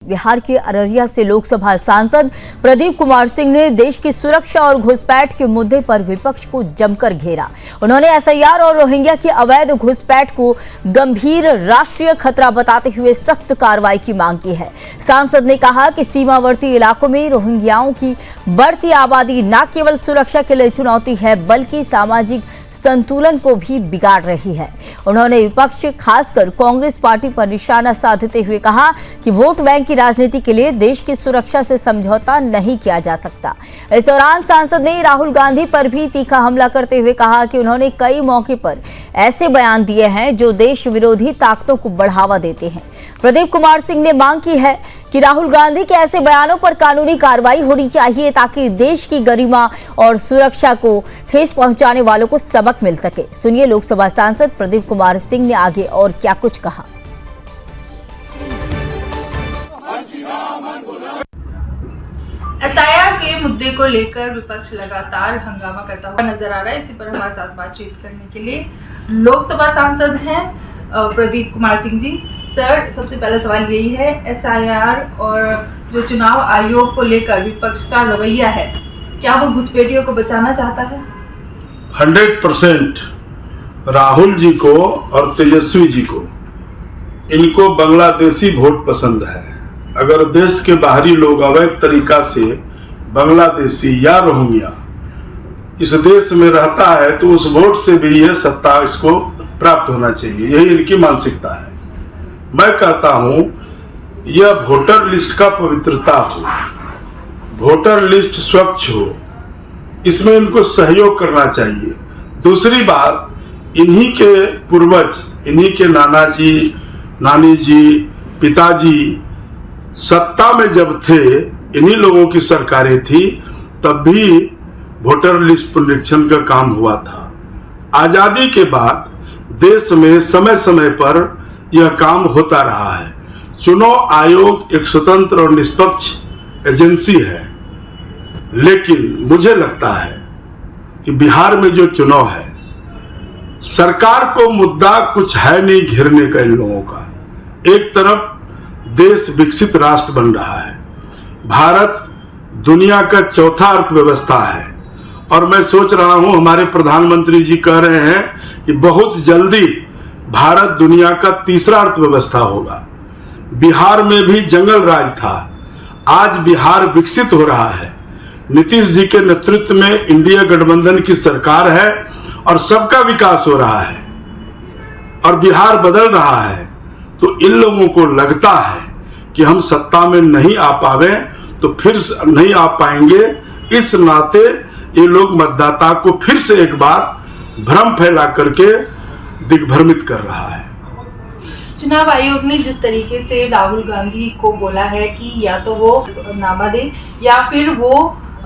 बिहार के अररिया से लोकसभा सांसद प्रदीप कुमार सिंह ने देश की सुरक्षा और घुसपैठ के मुद्दे पर विपक्ष को जमकर घेरा। उन्होंने एसआईआर और रोहिंग्या की अवैध घुसपैठ को गंभीर राष्ट्रीय खतरा बताते हुए सख्त कार्रवाई की मांग की है। सांसद ने कहा कि सीमावर्ती इलाकों में रोहिंग्याओं की बढ़ती आबादी न केवल सुरक्षा के लिए चुनौती है बल्कि सामाजिक संतुलन को भी बिगाड़ रही है। उन्होंने विपक्ष खासकर कांग्रेस पार्टी पर निशाना साधते हुए कहा कि वोट बैंक की राजनीति के लिए देश की सुरक्षा से समझौता नहीं किया जा सकता। इस दौरान सांसद ने राहुल गांधी पर भी तीखा हमला करते हुए कहा कि उन्होंने कई मौके पर ऐसे बयान दिए हैं जो देश विरोधी ताकतों को बढ़ावा देते हैं। प्रदीप कुमार सिंह ने मांग की है कि राहुल गांधी के ऐसे बयानों पर कानूनी कार्रवाई होनी चाहिए ताकि देश की गरिमा और सुरक्षा को ठेस पहुंचाने वालों को सबक मिल सके। सुनिए लोकसभा सांसद प्रदीप कुमार सिंह ने आगे और क्या कुछ कहा। एसआईआर के मुद्दे को लेकर विपक्ष लगातार हंगामा करता हुआ नजर आ रहा है। इसी पर हमारे साथ बातचीत करने के लिए लोकसभा सांसद हैं प्रदीप कुमार सिंह जी। सर, सबसे पहला सवाल यही है, एसआईआर और जो चुनाव आयोग को लेकर विपक्ष का रवैया है, क्या वो घुसपैठियों को बचाना चाहता है? 100% राहुल जी को और तेजस्वी जी को, इनको बांग्लादेशी वोट पसंद है। अगर देश के बाहरी लोग अवैध तरीका से बांग्लादेशी या रोहिंग्या इस देश में रहता है तो उस वोट से भी यह सत्ता इसको प्राप्त होना चाहिए, यही इनकी मानसिकता है। मैं कहता हूं यह वोटर लिस्ट का पवित्रता हो, वोटर लिस्ट स्वच्छ हो, इसमें इनको सहयोग करना चाहिए। दूसरी बात, इन्हीं के पूर्वज, इन्हीं के नाना जी, नानी जी, पिताजी सत्ता में जब थे, इन्हीं लोगों की सरकारें थी, तब भी वोटर लिस्ट पुनरीक्षण का काम हुआ था। आजादी के बाद देश में समय समय पर यह काम होता रहा है। चुनाव आयोग एक स्वतंत्र और निष्पक्ष एजेंसी है, लेकिन मुझे लगता है कि बिहार में जो चुनाव है, सरकार को मुद्दा कुछ है नहीं घेरने का इन लोगों का। एक तरफ देश विकसित राष्ट्र बन रहा है, भारत दुनिया का चौथा अर्थव्यवस्था है, और मैं सोच रहा हूं हमारे प्रधानमंत्री जी कह रहे हैं कि बहुत जल्दी भारत दुनिया का तीसरा अर्थव्यवस्था होगा। बिहार में भी जंगल राज था, आज बिहार विकसित हो रहा है। नीतीश जी के नेतृत्व में इंडिया गठबंधन की सरकार है और सबका विकास हो रहा है और बिहार बदल रहा है। तो इन लोगों को लगता है कि हम सत्ता में नहीं आ पावे तो फिर नहीं आ पाएंगे, इस नाते ये लोग मतदाता को फिर से एक बार भ्रम फैला करके दिग्भ्रमित कर रहा है। चुनाव आयोग ने जिस तरीके से राहुल गांधी को बोला है कि या तो वो नामा दे या फिर वो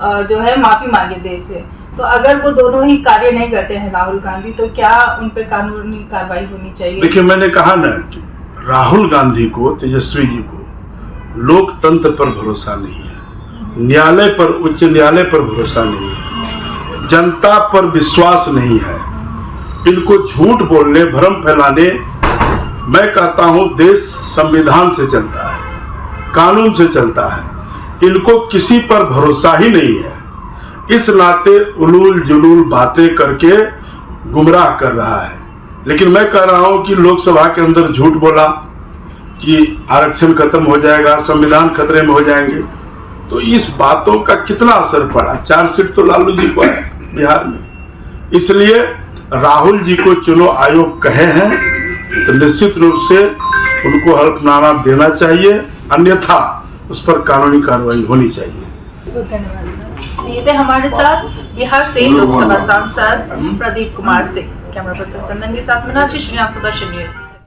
जो है माफी मांगे देश से, तो अगर वो दोनों ही कार्य नहीं करते हैं राहुल गांधी, तो क्या उन पर कानूनी कार्रवाई होनी चाहिए? देखिए, मैंने कहा ना कि राहुल गांधी को, तेजस्वी जी को लोकतंत्र पर भरोसा नहीं है, न्यायालय पर, उच्च न्यायालय पर भरोसा नहीं है, जनता पर विश्वास नहीं है। इनको झूठ बोलने, भ्रम फैलाने, मैं कहता हूं देश संविधान से चलता है, कानून से चलता है, इनको किसी पर भरोसा ही नहीं है। इस नाते उलूल जुलूल बातें करके गुमराह कर रहा है। लेकिन मैं कह रहा हूं कि लोकसभा के अंदर झूठ बोला कि आरक्षण खत्म हो जाएगा, संविधान खतरे में हो जाएंगे, तो इस बातों का कितना असर पड़ा? 4 सीट तो लालू जी को है बिहार में। इसलिए राहुल जी को चुनाव आयोग कहे हैं तो निश्चित रूप से उनको हल्फनामा देना चाहिए, अन्यथा उस पर कानूनी कार्रवाई होनी चाहिए। धन्यवाद सर। ये थे हमारे साथ बिहार से लोकसभा सांसद प्रदीप कुमार सिंह। कैमरा पर्सन चंदन के साथ मीनाक्षी, श्रीराम सुदर्शन न्यूज।